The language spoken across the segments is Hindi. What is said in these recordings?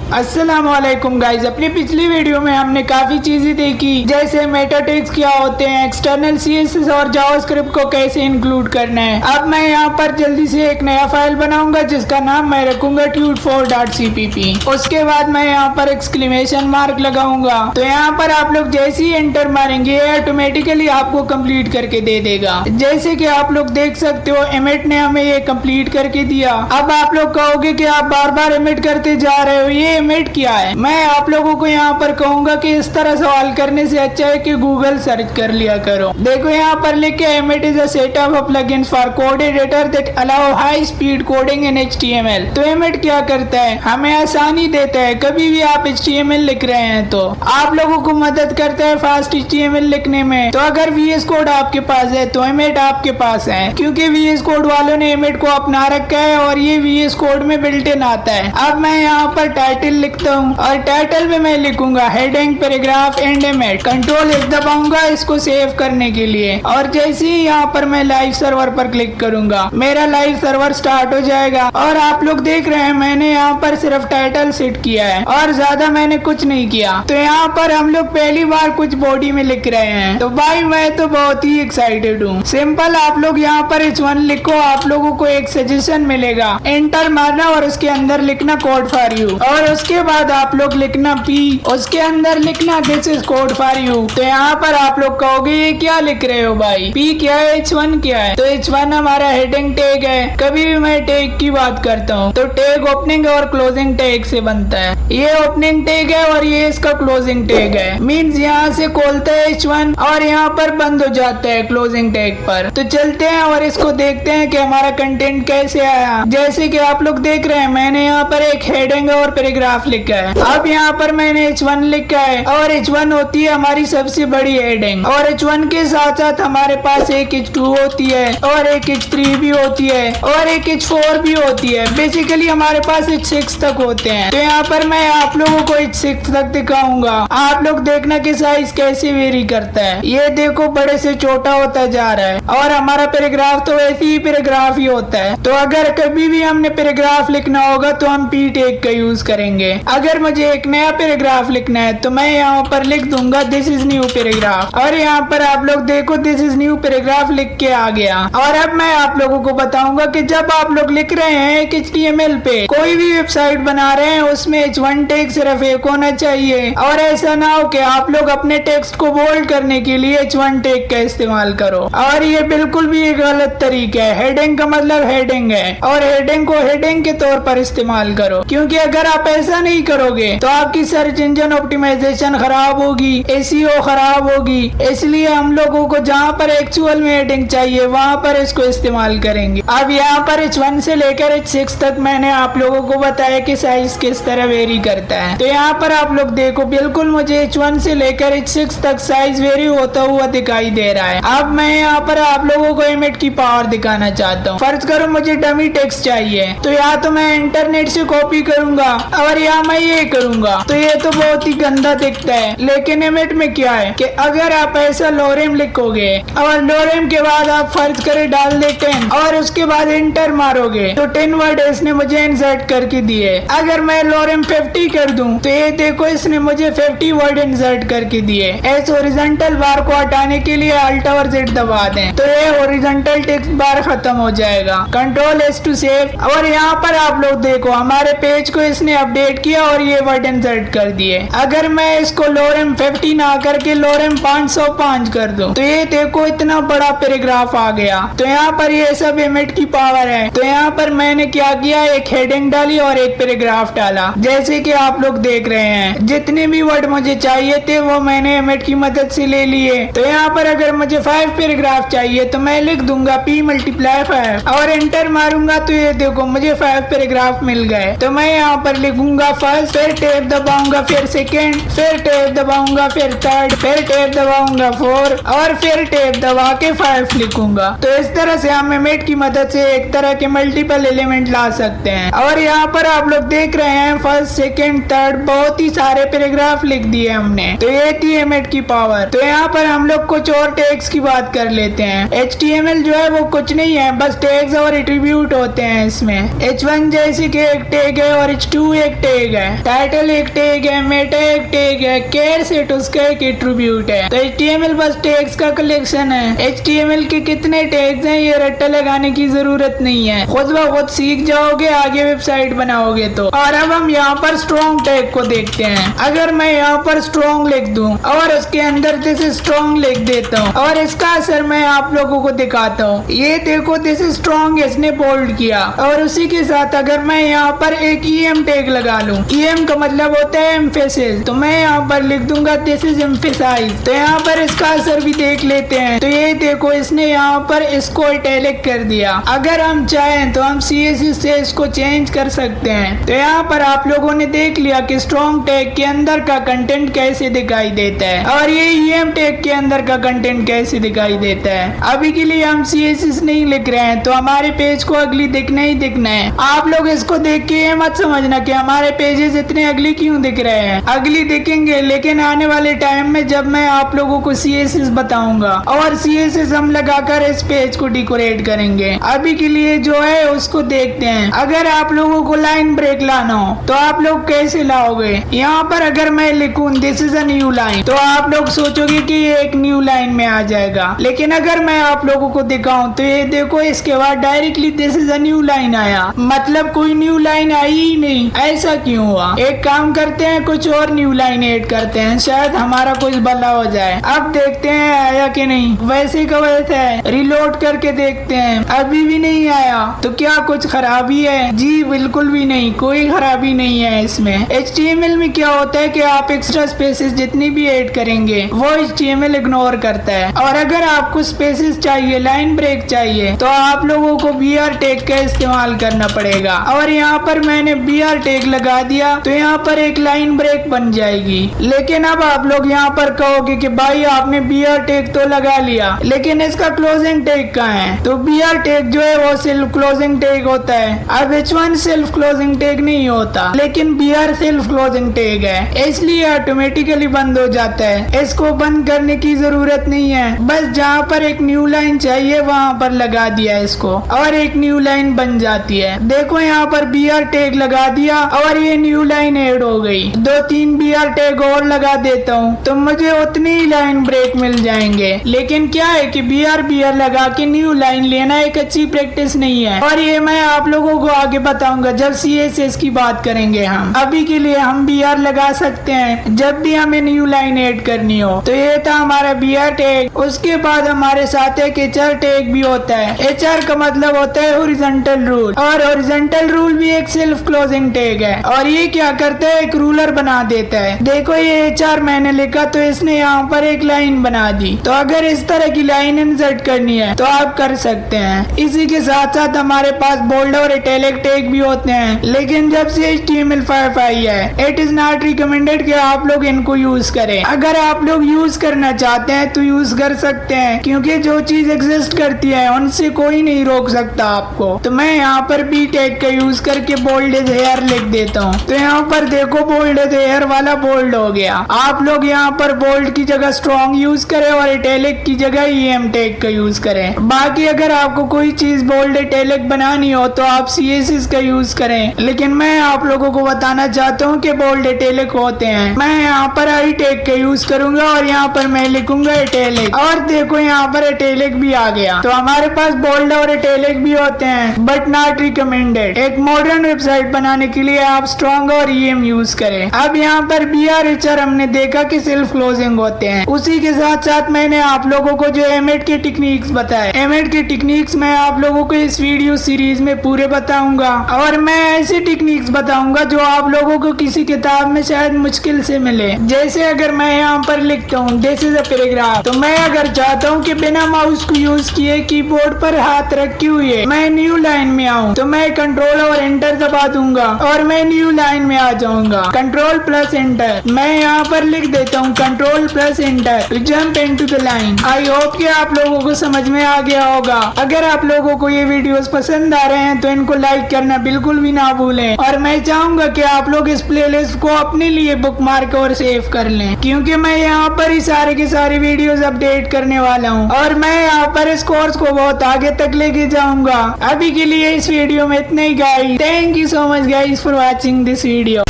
अस्सलामुअलैकुम गाइज, अपनी पिछली वीडियो में हमने काफी चीजें देखी, जैसे मेटा टैग्स क्या होते हैं, एक्सटर्नल सीएसएस और जावास्क्रिप्ट को कैसे इंक्लूड करना है। अब मैं यहाँ पर जल्दी से एक नया फाइल बनाऊंगा जिसका नाम मैं रखूंगा tude4.cpp। उसके बाद मैं यहाँ पर एक्सक्लेमेशन मार्क लगाऊंगा। तो यहाँ पर आप लोग जैसे ही एंटर मारेंगे ये ऑटोमेटिकली आपको कंप्लीट करके दे देगा। जैसे कि आप लोग देख सकते हो एमिट ने हमें ये कंप्लीट करके दिया। अब आप लोग कहोगे कि आप बार बार एमिट करते जा रहे हो, ये एमिट क्या है। मैं आप लोगों को यहाँ पर कहूंगा कि इस तरह सवाल करने से अच्छा है कि गूगल सर्च कर लिया करो। देखो यहाँ पर लिखे emit is a setup of plugins for code editor that allow high speed coding in HTML। तो एमिट क्या करता है, हमें आसानी देता है। कभी भी आप HTML लिख रहे हैं तो आप लोगों को मदद करता है फास्ट HTML लिखने में। तो अगर VS कोड आपके पास है तो एमिट आपके पास है, क्योंकि VS कोड वालों ने एमिट को अपना रखा है और ये VS कोड में बिल्ट इन आता है। अब मैं यहाँ पर टाइटल लिखता हूँ और टाइटल में मैं लिखूंगा heading paragraph and emit. Control H दबाऊंगा इसको सेव करने के लिए। और जैसे ही यहाँ पर मैं लाइव सर्वर पर क्लिक करूंगा मेरा लाइव सर्वर स्टार्ट हो जाएगा। और आप लोग देख रहे हैं मैंने यहाँ पर सिर्फ टाइटल सेट किया है और ज्यादा मैंने कुछ नहीं किया। तो यहाँ पर हम लोग पहली बार कुछ बॉडी में लिख रहे हैं। तो भाई मैं तो बहुत ही एक्साइटेड हूँ। सिंपल आप लोग यहाँ पर H1 लिखो, आप लोगों को एक सजेशन मिलेगा, एंटर मारना और उसके अंदर लिखना कोड फॉर यू। और उसके बाद आप लोग लिखना P, उसके अंदर लिखना this is code for you. तो यहाँ पर आप लोग कहोगे ये क्या लिख रहे हो भाई, P क्या है, H1 क्या है। तो H1 हमारा हेडिंग टैग है। कभी भी मैं टैग की बात करता हूँ तो टैग ओपनिंग और क्लोजिंग टैग से बनता है। ये ओपनिंग टैग है और ये इसका क्लोजिंग टैग है। मीन्स यहाँ से खोलता है H1 और यहाँ पर बंद हो जाता है क्लोजिंग टैग पर। तो चलते हैं और इसको देखते हैं कि हमारा कंटेंट कैसे आया। जैसे कि आप लोग देख रहे हैं मैंने यहाँ पर एक हेडिंग और पैराग्राफ लिखा है। अब यहाँ पर मैंने H1 लिखा है और H1 होती है हमारी सबसे बड़ी हेडिंग। और H1 के साथ साथ हमारे पास एक H2 होती है और एक H3 भी होती है और एक H4 भी होती है। बेसिकली हमारे पास H6 तक होते हैं। तो यहाँ पर मैं आप लोगों को H6 तक दिखाऊंगा। आप लोग देखना कि साइज कैसे वेरी करता है। ये देखो बड़े से छोटा होता जा रहा है। और हमारा पैराग्राफ तो वैसे ही पैराग्राफ ही होता है। तो अगर कभी भी हमने पैराग्राफ लिखना होगा तो हम P टैग का यूज करेंगे। अगर मुझे एक नया पैराग्राफ लिखना है तो मैं यहाँ पर लिख दूंगा दिस इज न्यू पैराग्राफ। और यहाँ पर आप लोग देखो दिस इज न्यू पैराग्राफ लिख के आ गया। और अब मैं आप लोगों को बताऊंगा कि जब आप लोग लिख रहे हैं एक HTML पे कोई भी वेबसाइट बना रहे हैं उसमें H1 टैग सिर्फ एक होना चाहिए। और ऐसा ना हो कि आप लोग अपने टेक्स्ट को बोल्ड करने के लिए H1 टैग का इस्तेमाल करो। और ये बिल्कुल भी एक गलत तरीका है। हेडिंग का मतलब हेडिंग है और हेडिंग को हेडिंग के तौर पर इस्तेमाल करो, क्योंकि अगर आप ऐसा नहीं करोगे तो आपकी सर्च इंजन ऑप्टिमाइजेशन खराब होगी, SEO खराब होगी। इसलिए हम लोगों को जहाँ पर एक्चुअल में हेडिंग चाहिए वहाँ पर इसको इस्तेमाल करेंगे। अब यहाँ पर H1 से लेकर H6 तक मैंने आप लोगों को बताया कि साइज किस तरह वेरी करता है। तो यहाँ पर आप लोग देखो बिल्कुल मुझे H1 से लेकर H6 तक साइज वेरी होता हुआ दिखाई दे रहा है। अब मैं यहाँ पर आप लोगों को एमिट की पावर दिखाना चाहता हूँ। फर्ज करो मुझे डमी टेक्स्ट चाहिए तो या तो मैं इंटरनेट से कॉपी करूंगा और या मैं ये करूंगा। तो ये तो बहुत ही गंदा दिखता है। लेकिन एमिट में क्या है कि अगर आप ऐसा लोरेम लिखोगे और लोरेम के बाद आप फर्ज करे डाल दे 10 और उसके बाद इंटर मारोगे तो 10 वर्ड इसने मुझे इंसर्ट करके दिए। अगर मैं लोरेम 50 कर दूं तो ये देखो इसने मुझे 50 वर्ड इंसर्ट करके दिए। इस हॉरिजॉन्टल बार को हटाने के लिए Alt और Z दबा दें तो ये हॉरिजॉन्टल टेक्स्ट बार खत्म हो जाएगा। Control S to save. और यहाँ पर आप लोग देखो हमारे पेज को इसने अपडेट किया और ये वर्ड इंसर्ट कर दिए। अगर मैं इसको लोरेम 50 ना करके लोरेम 505 कर दूं तो ये देखो इतना बड़ा पैराग्राफ आ गया। तो यहाँ पर ये सब एमिट की पावर है। तो यहाँ पर मैंने क्या किया, एक हेडिंग डाली और एक पैराग्राफ डाला। जैसे कि आप लोग देख रहे हैं जितने भी वर्ड मुझे चाहिए थे वो मैंने एमिट की मदद से ले लिए। तो यहाँ पर अगर मुझे 5 पैराग्राफ चाहिए तो मैं लिख दूंगा P × 5 और एंटर मारूंगा तो ये देखो मुझे 5 पैराग्राफ मिल गए। तो मैं यहाँ पर लिखूंगा फर्स्ट, फिर टैब दबाऊंगा, फिर सेकेंड, फिर टैब दबाऊंगा, फिर थर्ड, फिर टैब दबाऊंगा 4 और फिर टैब दबा के 5 लिखूंगा। तो इस तरह से हम एमिट की मदद से एक तरह के मल्टीपल एलिमेंट ला सकते हैं। और यहाँ पर आप लोग देख रहे हैं फर्स्ट, सेकेंड, थर्ड बहुत ही सारे पैराग्राफ लिख दिए हमने। तो ये थी एमिट की पावर। तो यहाँ पर हम लोग कुछ और टैग्स की बात कर लेते हैं। HTML जो है वो कुछ नहीं है, बस टैग्स और एट्रीब्यूट होते हैं इसमें। H1 जैसे कि एक टैग है और H2 एक टैग है, टाइटल एक टैग है, मेटा एक टैग है, केयर सेट उसका एक एट्रीब्यूट है। तो HTML बस टैग्स का कलेक्शन है। HTML के कितने टैग्स हैं ये रट्टा लगाने की जरूरत नहीं है, खुद ब खुद सीख जाओगे आगे वेबसाइट बनाओगे तो। और अब हम यहाँ पर स्ट्रॉन्ग टैग को देखते हैं। अगर मैं यहाँ पर स्ट्रॉन्ग लिख दूं और उसके अंदर दिस स्ट्रॉन्ग लिख देता हूँ और इसका असर मैं आप लोगों को दिखाता हूँ। ये देखो दिस स्ट्रॉन्ग इसने बोल्ड किया। और उसी के साथ अगर मैं यहाँ पर एक EM टैग लगा लूं, EM का मतलब होता है एम्फेसिस, तो मैं यहाँ पर लिख दूंगा दिस इज एम्फेसाइज। तो यहाँ पर इसका असर भी देख लेते हैं। तो ये देखो इसने यहाँ पर इसको इटैलिक कर दिया। अगर हम चाहें तो हम CSS से इसको चेंज कर सकते हैं। तो यहाँ पर आप लोगों ने देख लिया कि स्ट्रॉन्ग टैग के अंदर का कंटेंट कैसे दिखाई देता है और ये EM टैग के अंदर का कंटेंट कैसे दिखाई देता है। अभी के लिए हम CSS नहीं लिख रहे हैं तो हमारे पेज को अगली दिखना ही दिखना है। आप लोग इसको देख के ये मत समझना कि हमारे पेजेस इतने अगली क्यों दिख रहे हैं, अगली दिखेंगे लेकिन आने वाले टाइम में जब मैं आप लोगों को CSS बताऊंगा और CSS हम लगाकर इस पेज को डेकोरेट करेंगे। अभी के लिए जो है उसको देखते हैं। अगर आप लोगों को लाइन ब्रेक लाना हो तो आप लोग कैसे लाओगे? यहाँ पर अगर मैं लिखूं this is a new line तो आप लोग सोचोगे कि ये एक न्यू लाइन में आ जाएगा, लेकिन अगर मैं आप लोगों को दिखाऊं तो ये देखो इसके बाद directly this is a new line आया, मतलब कोई न्यू लाइन आई ही नहीं। ऐसा क्यों हुआ? एक काम करते हैं, कुछ और न्यू लाइन ऐड करते हैं, शायद हमारा कुछ भला हो जाए। अब देखते हैं आया कि नहीं। वैसे का वैसे है, रिलोड करके देखते हैं, अभी भी नहीं आया। तो क्या कुछ खराबी है? जी बिल्कुल भी नहीं, कोई खराबी नहीं है इसमें। HTML में क्या होता है कि आप एक्स्ट्रा स्पेसेस जितनी भी ऐड करेंगे वो HTML इग्नोर करता है। और अगर आपको स्पेसेस चाहिए, लाइन ब्रेक चाहिए, तो आप लोगों को BR टैग का इस्तेमाल करना पड़ेगा। और यहाँ पर मैंने BR टैग लगा दिया तो यहाँ पर एक लाइन ब्रेक बन जाएगी। लेकिन अब आप लोग यहाँ पर कहोगे कि भाई आपने BR टैग तो लगा लिया लेकिन इसका क्लोजिंग टैग कहाँ है? तो BR टैग जो है वो सेल्फ क्लोजिंग टैग होता है। अब H1 सेल्फ क्लोजिंग टैग नहीं होता लेकिन BR सेल्फ क्लोजिंग टैग है, इसलिए ऑटोमेटिकली बंद हो जाता है। इसको बंद करने की जरूरत नहीं है, बस जहाँ पर एक न्यू लाइन चाहिए वहाँ पर लगा दिया इसको और एक न्यू लाइन बन जाती है। देखो यहाँ पर BR टैग लगा दिया और ये न्यू लाइन ऐड हो गई। 2-3 BR टैग और लगा देता हूँ तो मुझे उतनी ही लाइन ब्रेक मिल जाएंगे। लेकिन क्या है कि BR लगा के न्यू लाइन लेना एक अच्छी प्रैक्टिस नहीं है और ये मैं आप लोगों को आगे बताऊंगा जब CSS की बात करेंगे हम। अभी के लिए हम BR लगा सकते हैं जब भी हमें न्यू लाइन ऐड करनी हो। तो ये था हमारा BR टैग। उसके बाद हमारे साथ एक HR टैग भी होता है। HR का मतलब होता है हॉरिजॉन्टल रूल और हॉरिजॉन्टल रूल भी एक सेल्फ क्लोजिंग टैग है। और ये क्या करता है, एक रूलर बना देता है। देखो ये HR मैंने लिखा तो इसने यहाँ पर एक लाइन बना दी। तो अगर इस तरह की लाइन इंसर्ट करनी है तो आप कर सकते हैं। इसी के साथ साथ हमारे पास बोल्ड और इटैलिक टैग भी होते हैं, लेकिन जब से HTML5 आई है इट इज नॉट रिकमेंडेड कि आप लोग इनको यूज करें। अगर आप लोग यूज करना चाहते हैं तो यूज कर सकते हैं, क्योंकि जो चीज एग्जिस्ट करती है उनसे कोई नहीं रोक सकता आपको। तो मैं यहाँ पर B टैग का यूज करके बोल्ड इज हेयर लिख देता हूँ। तो यहाँ पर देखो बोल्ड इज हेयर वाला बोल्ड हो गया। आप लोग यहाँ पर बोल्ड की जगह स्ट्रॉन्ग यूज करें और इटैलिक की जगह EM टैग का यूज करें। बाकी अगर आपको कोई चीज बोल्ड इटैलिक बनानी हो तो आप CSS का यूज करें, लेकिन मैं आप लोगों को बताना चाहता हूँ कि बोल्ड इटैलिक होते हैं। मैं यहाँ पर I टैग का यूज करूंगा और यहाँ पर मैं लिखूंगा इटैलिक और देखो यहाँ पर इटैलिक भी आ गया। तो हमारे पास बोल्ड और इटैलिक भी होते हैं बट नॉट रिकमेंडेड। एक मॉडर्न वेबसाइट बनाने के लिए आप स्ट्रॉन्ग और EM यूज करें। अब यहाँ पर BR HR हमने देखा कि सेल्फ क्लोजिंग होते हैं। उसी के साथ साथ मैंने आप लोगों को जो एमेट के टेक्निक्स बताए, एमेट के टेक्निक्स मैं आप लोगों को इस वीडियो सीरीज में पूरे बताऊंगा और मैं ऐसे टेक्निक्स बताऊंगा जो आप लोगों को किसी किताब में शायद मुश्किल से मिले। जैसे अगर मैं यहाँ पर लिखता हूँ दिस इज अ पैराग्राफ, तो मैं अगर चाहता हूँ कि बिना माउस को यूज किए कीबोर्ड पर हाथ रखे हुए मैं न्यू लाइन में आऊँ, तो मैं कंट्रोल और एंटर दबा दूंगा और मैं न्यू लाइन में आ जाऊंगा। कंट्रोल प्लस एंटर, मैं यहाँ पर लिख देता हूँ control plus enter to jump into the line. I hope कि आप लोगों को समझ में आ गया होगा। अगर आप लोगों को ये वीडियोस पसंद आ रहे हैं तो इनको लाइक करना बिल्कुल भी ना भूलें और मैं चाहूंगा कि आप लोग इस प्लेलिस्ट को अपने लिए बुकमार्क और सेव कर लें, क्योंकि मैं यहाँ पर ही सारे के सारे वीडियोस अपडेट करने वाला हूँ और मैं यहाँ पर इस कोर्स को बहुत आगे तक लेके जाऊंगा। अभी के लिए इस वीडियो में इतना ही guys. Thank you so much guys for watching this video.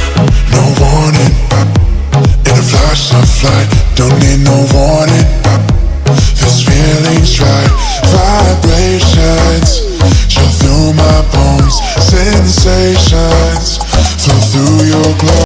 Don't need no warning, this feeling's right. Vibrations chill through my bones, sensations flow through your glow.